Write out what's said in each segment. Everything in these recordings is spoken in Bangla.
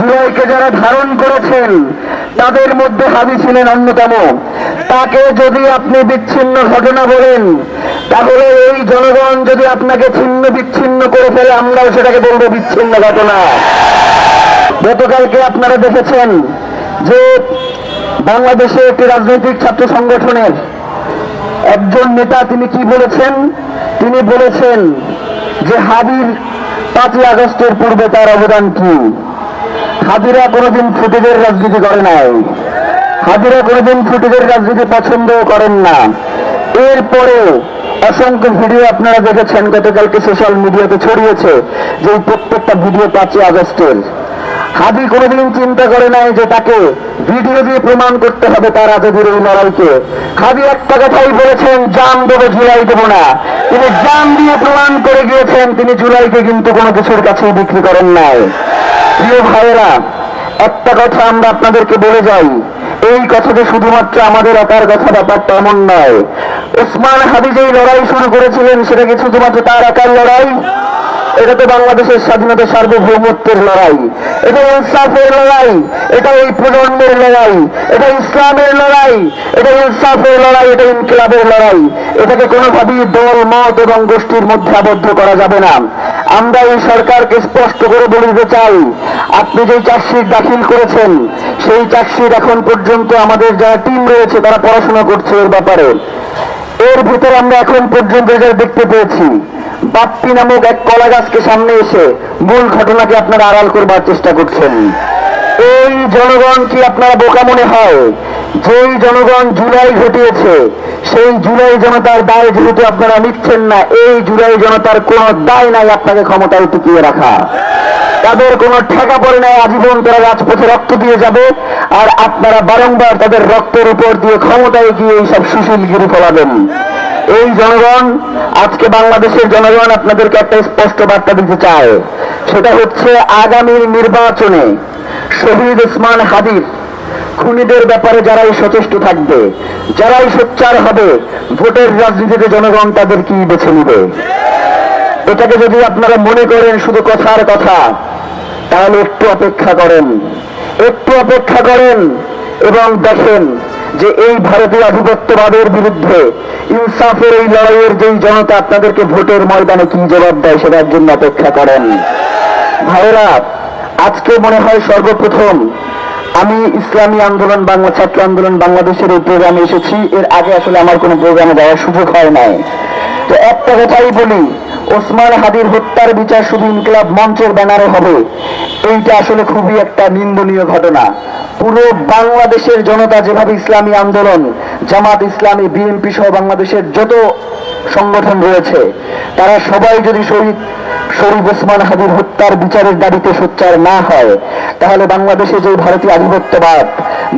জুলাইকে যারা ধারণ করেছেন তাদের মধ্যে হাদি ছিলেন অন্যতম। তাকে যদি আপনি বিচ্ছিন্ন ঘটনা বলেন, তাহলে এই জনগণ যদি আপনাকে ছিন্ন বিচ্ছিন্ন করে ফেলে, আমরাও সেটাকে বলবো বিচ্ছিন্ন ঘটনা। গতকালকে আপনারা দেখেছেন যে বাংলাদেশে একটি রাজনৈতিক ছাত্র সংগঠনের একজন নেতা তিনি কি বলেছেন? তিনি বলেছেন যে হাদির 5ই আগস্টের পূর্বে তার অবদান কি? হাদিরা কোনোদিন ফুটেজের রাজনীতি করে নাই, হাদিরা কোনোদিন ফুটেজের রাজনীতি পছন্দ করেন না। এরপরে অসংখ্য ভিডিও আপনারা দেখেছেন, গতকালকে সোশ্যাল মিডিয়াতে ছড়িয়েছে যে প্রত্যেকটা ভিডিও 5ই আগস্টের। হাদি কোনোদিন চিন্তা করে নাই যে তাকে ভিডিও দিয়ে প্রমাণ করতে হবে তার আজাদির এই লড়াইকে। হাদি একটা কথাই বলেছেন, জান দেবো জুলাই দেবো না। তিনি জান দিয়ে প্রমাণ করে গিয়েছেন তিনি জুলাইকে কিন্তু কোনো কিছুর কাছে বিক্রি করেন নাই। প্রিয় ভাইয়েরা, একটা কথা আমরা আপনাদেরকে বলে যাই, এই কথাটা শুধুমাত্র আমাদের একার কথা, ব্যাপারটা এমন নয়। ওসমান হাদি যেই লড়াই শুরু করেছিলেন সেটা কি শুধুমাত্র তার একার লড়াই? এটা তো বাংলাদেশের স্বাধীনতা সার্বভৌমত্বের লড়াই, এটা ইনসাফের লড়াই, এটা এই প্রজন্মের লড়াই, এটা ইসলামের লড়াই, এটা ইনসাফের লড়াই, এটা ইনকিলাবের লড়াই। এটাকে কোনোভাবেই দল মত এবং গোষ্ঠীর মধ্যে আবদ্ধ করা যাবে না। আমরা এই সরকারকে স্পষ্ট করে বলে দিতে চাই, আপনি যে চার্জশিট দাখিল করেছেন সেই চার্জশিট এখন পর্যন্ত আমাদের যারা টিম রয়েছে তারা পড়াশোনা করছে এর ব্যাপারে। এর ভিতরে আমরা এখন পর্যন্ত যা দেখতে পেয়েছি, বাপ্পি নামক এক কলা গাছকে সামনে এসে মূল ঘটনাকে আপনারা আড়াল করবার চেষ্টা করছেন। এই জনগণ কি আপনারা বোকা মনে হয়? যেই জনগণ জুলাই ঘটিয়েছে সেই জুলাই জনতার দায় যেহেতু আপনারা নিচ্ছেন না, এই জুলাই জনতার কোনো দায় নাই আপনাকে ক্ষমতায় টিকিয়ে রাখা। তাদের কোনো ঠেকা পড়ে নাই, আজীবন তারা রাজপথে রক্ত দিয়ে যাবে, আর আপনারা বারংবার তাদের রক্তের উপর দিয়ে ক্ষমতায় গিয়ে এইসব সুশীলগিরি ফলাবেন। এই জনগণ, আজকে বাংলাদেশের জনগণ আপনাদেরকে একটা স্পষ্ট বার্তা দিতে চায়, সেটা হচ্ছে আগামী নির্বাচনে শহীদ ওসমান হাদির খুনিদের ব্যাপারে যারাই সচেষ্ট থাকবে, যারাই সোচ্চার হবে, ভোটের রাজনীতিতে জনগণ তাদের কি বেছে নিবে। এটাকে যদি আপনারা মনে করেন শুধু কথার কথা, তাহলে একটু অপেক্ষা করেন, একটু অপেক্ষা করেন এবং দেখেন যে এই ভারতীয় আধিপত্যবাদের বিরুদ্ধে ইনসাফের এই লড়াইয়ের যেই জনতা আপনাদেরকে ভোটের ময়দানে কি জবাব দেয় সেটার জন্য অপেক্ষা করেন। ভাইয়েরা, আজকে মনে হয় সর্বপ্রথম আমি ইসলামী আন্দোলন বাংলা ছাত্র আন্দোলন বাংলাদেশের এই প্রোগ্রামে এসেছি। এর আগে আসলে আমার কোনো প্রোগ্রামে যাওয়ার সুযোগ হয় নাই। তো একটা কথাই বলি, ওসমান হাদির হত্যার বিচার শুধু ইনকিলাব মঞ্চের ব্যানারে হবে, এইটা আসলে খুবই একটা নিন্দনীয় ঘটনা। পুরো বাংলাদেশের জনতা যেভাবে ইসলামী আন্দোলন, জামাত ইসলামী, বিএনপি সহ বাংলাদেশের যত সংগঠন রয়েছে, তারা সবাই যদি শরীফ ওসমান হাদির হত্যার বিচারের দাবিতে সোচ্চার না হয়, তাহলে বাংলাদেশে যে ভারতীয় আধিপত্যবাদ,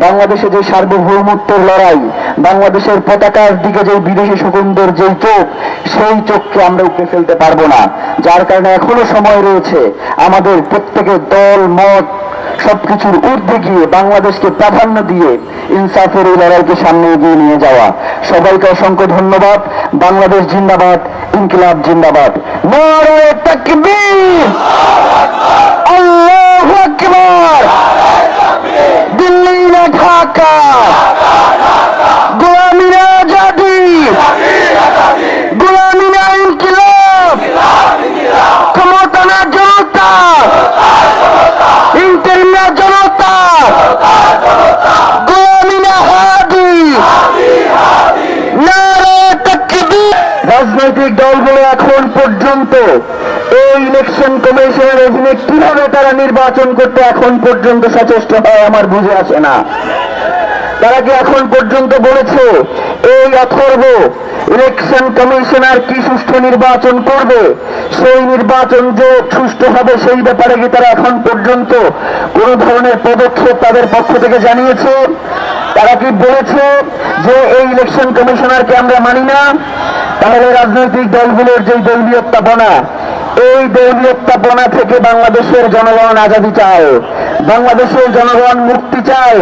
বাংলাদেশে যে সার্বভৌমত্বের লড়াই, বাংলাদেশের পতাকার দিকে যে বিদেশি শকুনদের যে চোখ, সেই চোখকে আমরা উপড়ে ফেলতে পারবো না। যার কারণে এখনো সময় রয়েছে আমাদের প্রত্যেকের দল মত সবকিছুর ঊর্ধ্বে গিয়ে বাংলাদেশকে প্রাধান্য দিয়ে ইনসাফের এই লড়াইকে সামনে এগিয়ে নিয়ে যাওয়া। সবাইকে অসংখ্য ধন্যবাদ। বাংলাদেশ জিন্দাবাদ, ইনকিলাব জিন্দাবাদ। নারে তাকবীর, আল্লাহু আকবার। দিল্লি না ঢাকা, গোলামি না আজাদি, গোলামি না ইনকিলাব, ক্ষমতা না জনতা, ইন্টারিম না জনতা, গোলামি না হাদি। নারে তাকবীর। রাজনৈতিক দলগুলো এখন পর্যন্ত এই ইলেকশন কমিশনের অধীনে কিভাবে তারা নির্বাচন করতে এখন পর্যন্ত সচেষ্ট হয় আমার বুঝে আসে না। তারা কি এখন পর্যন্ত বলেছে এই অথর্ব ইলেকশন কমিশনার কি সুষ্ঠু নির্বাচন করবে, সেই নির্বাচন যে সুষ্ঠু হবে সেই ব্যাপারে কি তারা এখন পর্যন্ত কোন ধরনের পদক্ষেপ তাদের পক্ষ থেকে জানিয়েছে? তারা কি বলেছে যে এই ইলেকশন কমিশনারকে আমরা মানি না? তাহলে রাজনৈতিক দলগুলোর যে দলীয়তাপনা, এই দলীয়তাপনা থেকে বাংলাদেশের জনগণ আজাদী চায়, বাংলাদেশের জনগণ মুক্তি চায়।